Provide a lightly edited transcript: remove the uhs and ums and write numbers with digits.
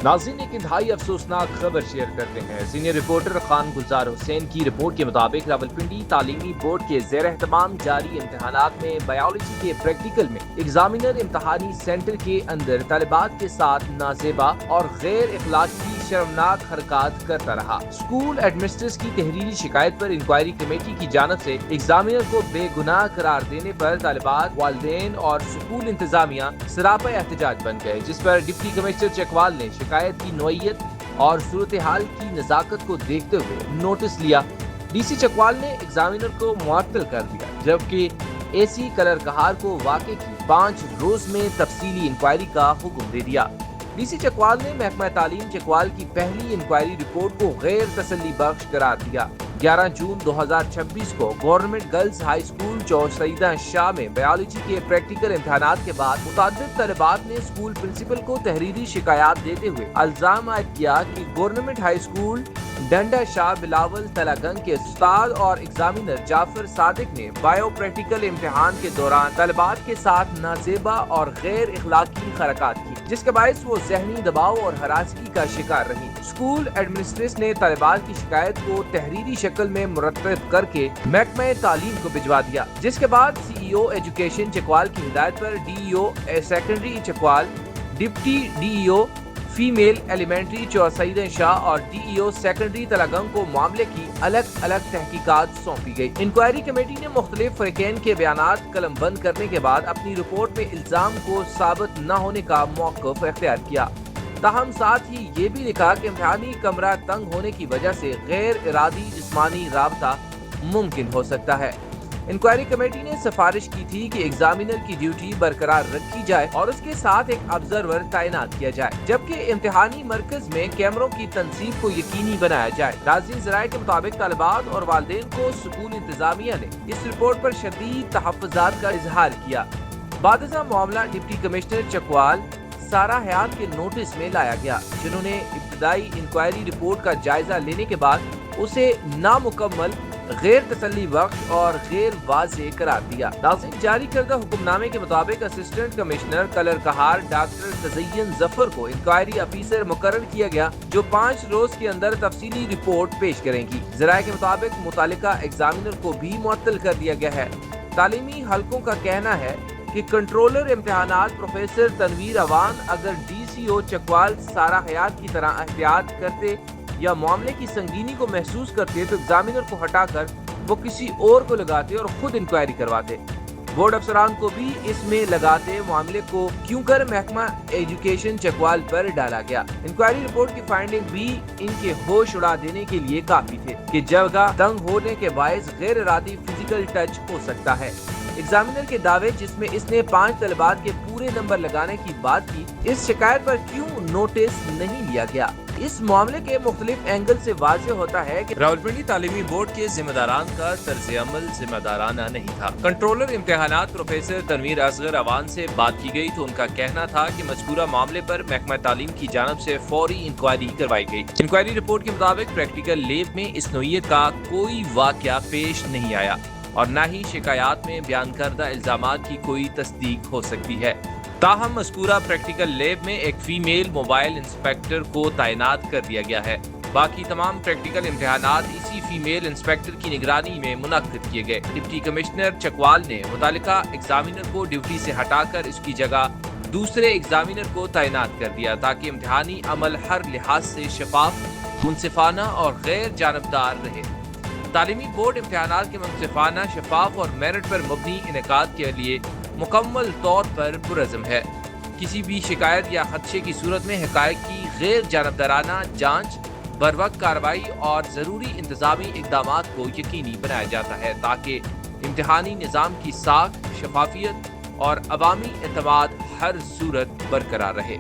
नाज़रीन एक इंतहाई अफसोसनाक खबर शेयर करते हैं। सीनियर रिपोर्टर खान गुलजार हुसैन की रिपोर्ट के मुताबिक रावलपिंडी तालीमी बोर्ड के ज़ेर एहतमाम जारी इम्तहानात में बायोलॉजी के प्रैक्टिकल में एग्जामिनर इम्तहानी सेंटर के अंदर तालिबात के साथ नाजेबा और गैर इखलाकी शर्मनाक हरकत करता रहा। स्कूल एडमिनिस्ट्रेटर्स की तहरीरी शिकायत पर इंक्वायरी कमेटी की जानब से एग्जामिनर को बेगुनाह करार देने पर तालिबात, वालिदैन और स्कूल इंतजामिया सरापा एहतजाज बन गए, जिस पर डिप्टी कमिश्नर चकवाल ने शिकायत की नौइयत और सूरत हाल की नज़ाकत को देखते हुए नोटिस लिया। डीसी चकवाल ने एग्जामिनर को मुअत्तल कर दिया, जबकि एसी कलर कहार को वाक़े की 5 रोज में तफसीली इंक्वायरी का हुक्म दे दिया। डीसी चकवाल ने महकमा तालीम चकवाल की पहली इंक्वायरी रिपोर्ट को गैर तसल्ली बख्श करार दिया। 11 जून 2026 को government girls high school Choa Saidan Shah में बायोलॉजी के प्रैक्टिकल इम्तहानात के बाद मुताद्दिद तलबात ने स्कूल प्रिंसिपल को तहरीरी शिकायत देते हुए इल्जाम आयद किया कि गवर्नमेंट हाई स्कूल डंडा शाह बिलावल तलागंग के उस्ताद और एग्जामिनर जाफर सादिक ने बायो प्रैक्टिकल इम्तिहान के दौरान तलबात के साथ नाजेबा और गैर इखलाकी हरकत की, जिसके बायस वो ज़हनी दबाव और हरासगी का शिकार रही। स्कूल एडमिनिस्ट्रेटर्स ने तलबात की शिकायत को तहरीरी शक्ल में मुरतब करके महकमा तालीम को भिजवा दिया, जिसके बाद CEO एजुकेशन चकवाल की हिदायत पर DEO secondary Chakwal, deputy DEO female elementary Choa Saidan Shah और DEO सेकेंडरी तलागंग को मामले की अलग अलग तहकीकात सौंपी गई। इंक्वायरी कमेटी ने मुख्तलिफ फरीकैन के बयानात कलम बंद करने के बाद अपनी रिपोर्ट में इल्जाम को साबित न होने का मौक़िफ़ इख्तियार किया। ताहम साथ ही ये भी लिखा कि इम्तिहानी कमरा तंग होने की वजह से गैर इरादी जिस्मानी राबता मुमकिन हो सकता है। इंक्वायरी कमेटी ने सिफारिश की थी कि एग्जामिनर की ड्यूटी बरकरार रखी जाए और उसके साथ एक ऑब्जर्वर तैनात किया जाए, जबकि इम्तिहानी मरकज में कैमरों की तनसीब को यकीनी बनाया जाए। नाज़रीन, ज़राए के मुताबिक तालिबात और वालिदैन को स्कूल इंतजामिया ने इस रिपोर्ट पर शदीद तहफ़्फ़ुज़ात का इजहार किया। बादशाह मामला डिप्टी कमिश्नर चकवाल सारा हयात के नोटिस में लाया गया, जिन्होंने इब्तदाई इंक्वायरी रिपोर्ट का जायजा लेने के बाद उसे नामुकम्मल, गैर तसल्ली बख्श और गैर वाज़ेह करार दिया। नाज़रीन, जारी करदा हुक्मनामे के मुताबिक असिस्टेंट कमिश्नर कलर कहार डॉक्टर तज़य्यन जफर को इंक्वायरी अफीसर मुकर्रर किया गया, जो 5 रोज के अंदर तफसीली रिपोर्ट पेश करेंगी। ज़राए के मुताबिक मुतालिका एग्जामिनर को भी मुअत्तल कर दिया गया है। तालीमी हलकों का कहना है कि कंट्रोलर इम्तिहानात प्रोफेसर तनवीर अवान अगर DCO चकवाल सारा हयात की तरह एहतियात करते या मामले की संगीनी को महसूस करते तो एग्जामिनर को हटाकर वो किसी और को लगाते और खुद इंक्वायरी करवाते। बोर्ड अफसरान को भी इसमें लगाते मामले को क्यों कर महकमा एजुकेशन चकवाल पर डाला गया। इंक्वायरी रिपोर्ट की फाइंडिंग भी इनके होश उड़ा देने के लिए काफी थे कि जगह तंग होने के बायस गैर इरादी फिजिकल टच हो सकता है। एग्जामिनर के दावे जिसमें इसने 5 तलबात के पूरे नंबर लगाने की बात की, इस शिकायत पर क्यों नोटिस नहीं लिया गया। इस मामले के मुख्तलिफ एंगल से वाज़ेह होता है कि रावलपिंडी तालीमी बोर्ड के जिम्मेदारान का तर्ज अमल जिम्मेदाराना नहीं था। कंट्रोलर इम्तिहानात प्रोफेसर तनवीर असगर अवान से बात की गई तो उनका कहना था कि मज़कूरा मामले पर महकमा तालीम की जानब से फौरी इंक्वायरी करवाई गई। इंक्वायरी रिपोर्ट के मुताबिक प्रैक्टिकल लैब में इस नौइयत का कोई वाक़या पेश नहीं आया और न ही शिकायत में बयान करदा इल्जामात की कोई तस्दीक हो सकती है। ताहम मज़कूरा प्रैक्टिकल लैब में एक फीमेल मोबाइल इंस्पेक्टर को तैनात कर दिया गया है। बाकी तमाम प्रैक्टिकल इम्तिहानात इसी फीमेल इंस्पेक्टर की निगरानी में मुनक्किद किए गए। डिप्टी कमिश्नर चकवाल ने मुतालिका एग्जामिनर को ड्यूटी से हटाकर इसकी जगह दूसरे एग्जामिनर को तैनात कर दिया, ताकि इम्तिहानी अमल हर लिहाज से शफाफ, मुनसिफाना और गैर जानबदार रहे। तालीमी बोर्ड इम्तिहानात के मुनसिफाना, शफाफ और मेरिट पर मबनी इनेकाद के लिए मुकम्मल तौर पर पुरज़म है। किसी भी शिकायत या खदशे की सूरत में हक़ाइक़ की गैर जानबदाराना जांच, बरवक्त कार्रवाई और ज़रूरी इंतज़ामी इक़दामात को यकीनी बनाया जाता है, ताकि इम्तिहानी निज़ाम की साख, शफाफियत और अवामी एतमाद हर सूरत बरकरार रहे।